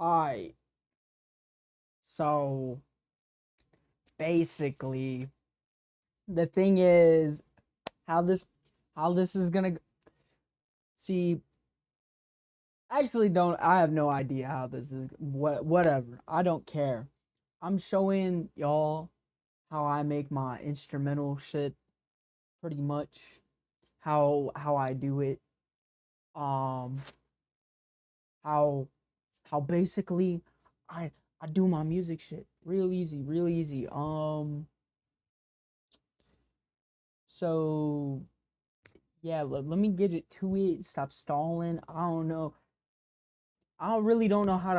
Alright, so basically, the thing is how this is gonna see. Actually, don't I have no idea how this is. Whatever. I don't care. I'm showing y'all how I make my instrumental shit. Pretty much how I do it. Um, how how basically I do my music shit. Real easy, real easy. So yeah, let me get it to it. Stop stalling. I don't know. I really don't know how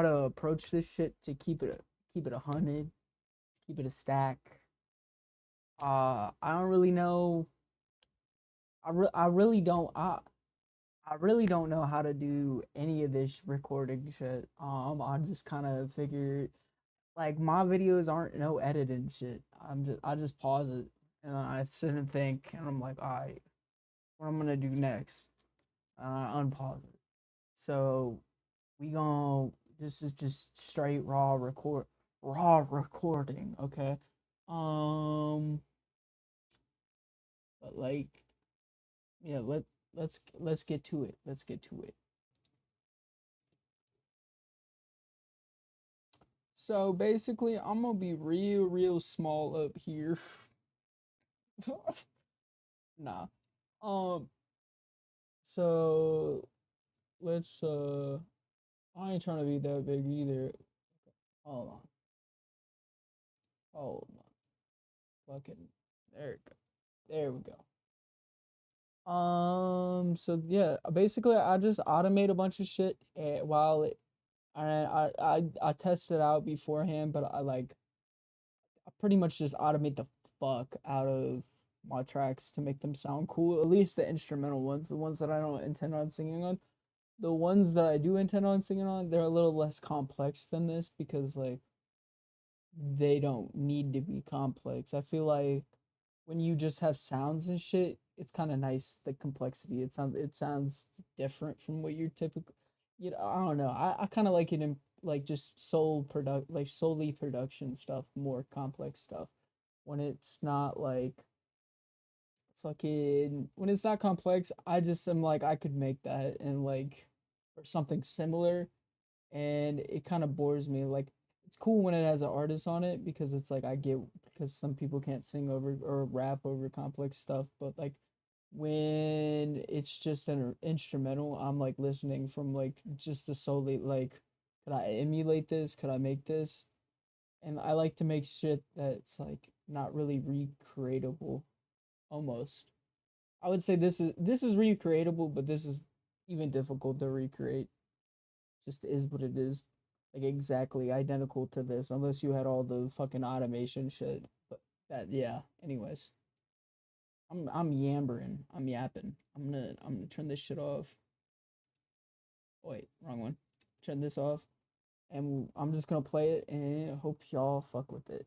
to approach this shit to keep it 100, keep it a stack. I don't really know. I really don't. I really don't know how to do any of this recording shit. I just kind of figured like my videos aren't no editing shit. I just pause it and I sit and think and I'm like, all right, what I'm gonna do next? And I unpause it. So we gon' this is just straight raw recording, okay? Um, but like yeah, let's get to it. Let's get to it. So basically, I'm gonna be real small up here. Nah. Um. So let's. I ain't trying to be that big either. Hold on. Hold on. Fucking. There we go. There we go. So yeah, basically I just automate a bunch of shit while it I test it out beforehand, but I pretty much just automate the fuck out of my tracks to make them sound cool. At least the instrumental ones, the ones that I don't intend on singing on. The ones that I do intend on singing on, they're a little less complex than this because like they don't need to be complex. I feel like when you just have sounds and shit, it's kind of nice the complexity. It sounds different from what you're typical. You know, I don't know. I kind of like it in like just solely production stuff, more complex stuff. When it's not like fucking when it's not complex, I just am like I could make that and like or something similar and it kind of bores me. Like it's cool when it has an artist on it because it's like I get because some people can't sing over or rap over complex stuff, but like when it's just an instrumental, I'm like listening from like just a solely like could I emulate this? Could I make this? And I like to make shit that's like not really recreatable almost. I would say this is recreatable, but this is even difficult to recreate just is what it is. Like exactly identical to this, unless you had all the fucking automation shit. But that yeah. Anyways, I'm yammering. I'm yapping. I'm gonna turn this shit off. Oh, wait, wrong one. Turn this off, and I'm just gonna play it and hope y'all fuck with it.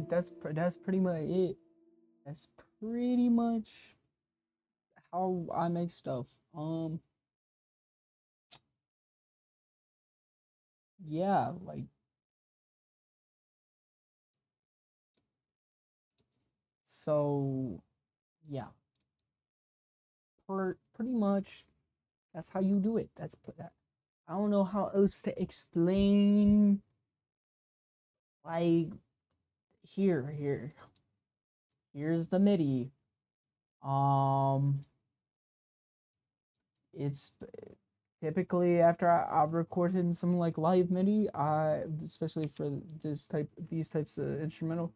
that's pretty much it. That's pretty much how I make stuff. Yeah, like so. Yeah, pretty much that's how you do it. That. I don't know how else to explain. Like here's the MIDI. Um, it's typically after I've recorded some like live MIDI, I especially for these types of instrumental,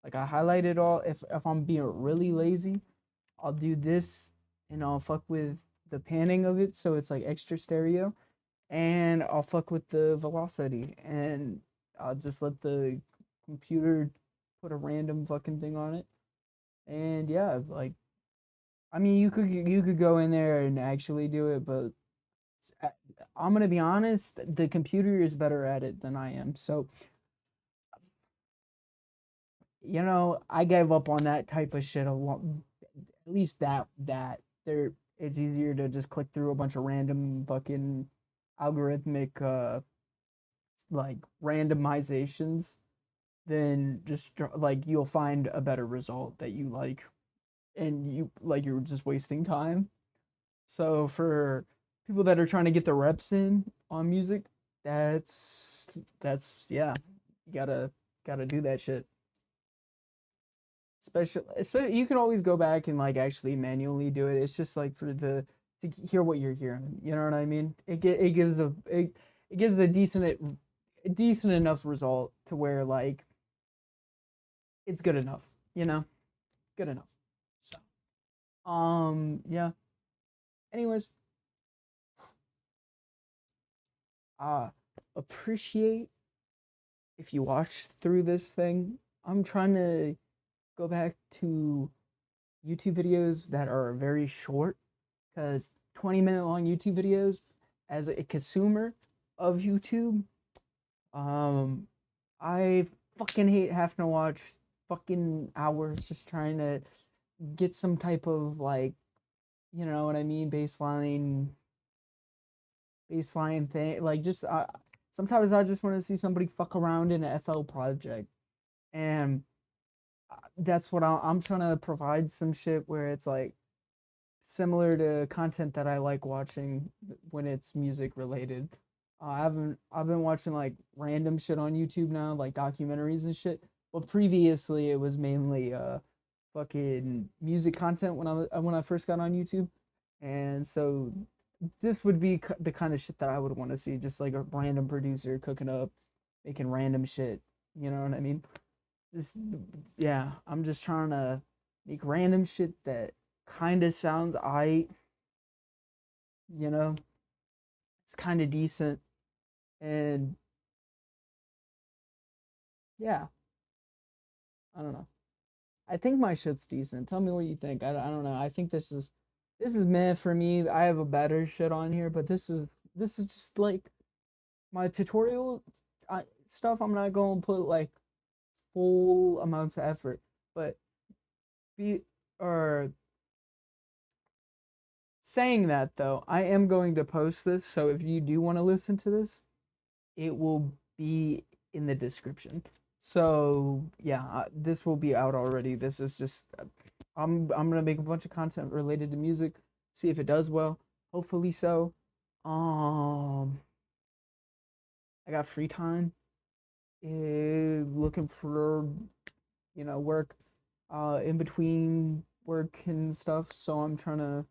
like I highlight it all. If I'm being really lazy, I'll do this and I'll fuck with the panning of it so it's like extra stereo, and I'll fuck with the velocity, and I'll just let the computer put a random fucking thing on it. And yeah, like I mean, you could go in there and actually do it, but uh, I'm gonna be honest, the computer is better at it than I am. So, I gave up on that type of shit a lot. At least that there, it's easier to just click through a bunch of random fucking algorithmic like randomizations than just like you'll find a better result that you like, and you're just wasting time. So for people that are trying to get the reps in on music, that's yeah, you gotta do that shit. Especially you can always go back and like actually manually do it. It's just like for the to hear what you're hearing. You know what I mean? It gives a decent enough result to where like it's good enough. You know, good enough. So yeah. Anyways, uh appreciate if you watch through this thing. I'm trying to go back to YouTube videos that are very short, because 20-minute long YouTube videos as a consumer of YouTube, um, I fucking hate having to watch fucking hours just trying to get some type of like, you know what I mean, baseline thing. Like just sometimes I just want to see somebody fuck around in an FL project, and that's what I'm trying to provide some shit where it's like similar to content that I like watching when it's music related. I've been watching like random shit on YouTube now, like documentaries and shit. But previously it was mainly fucking music content when I first got on YouTube. And so this would be the kind of shit that I would want to see, just like a random producer cooking up, making random shit. You know what I mean? This, yeah, I'm just trying to make random shit that kind of sounds you know, it's kind of decent, and yeah, I don't know. I think my shit's decent. Tell me what you think. I don't know. I think this is meh for me. I have a better shit on here, but this is just like my tutorial stuff. I'm not going to put like full amounts of effort, but be or saying that though, I am going to post this. So if you do want to listen to this, it will be in the description. So yeah, this will be out already. This is just I'm gonna make a bunch of content related to music, see if it does well. Hopefully so. Um, I got free time. Looking for work, in between work and stuff. So I'm trying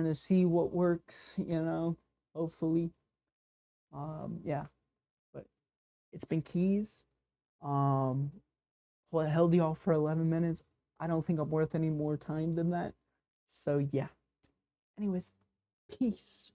to see what works. Hopefully. Yeah, but it's been Keys. Um, well, I held y'all for 11 minutes. I don't think I'm worth any more time than that. So, yeah. Anyways, peace.